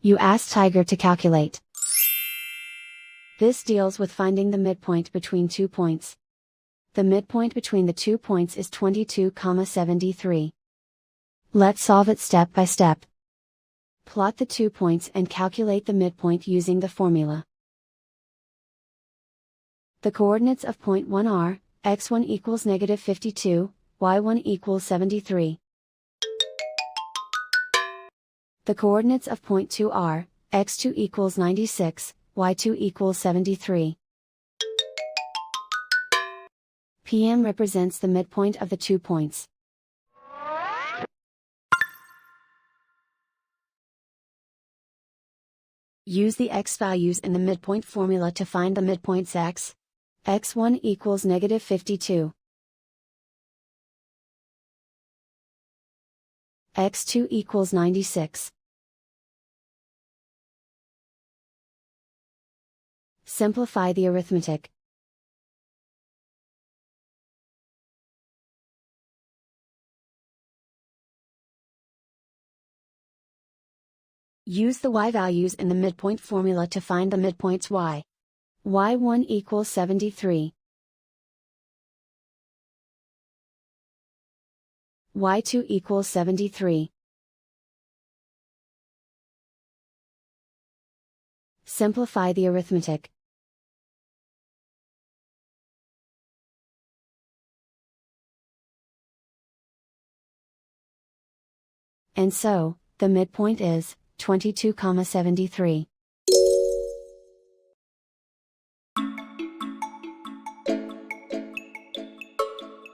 You ask Tiger to calculate. This deals with finding the midpoint between 2 points. The midpoint between the 2 points is 22,73. Let's solve it step by step. Plot the 2 points and calculate the midpoint using the formula. The coordinates of point 1 are, x1 equals -52, y1 equals 73. The coordinates of point 2 are, x2 equals 96, y2 equals 73. PM represents the midpoint of the 2 points. Use the x values in the midpoint formula to find the midpoints x. x1 equals -52. x2 equals 96. Simplify the arithmetic. Use the y values in the midpoint formula to find the midpoints y. y1 equals 73. y2 equals 73. Simplify the arithmetic. And so, the midpoint is 22,73.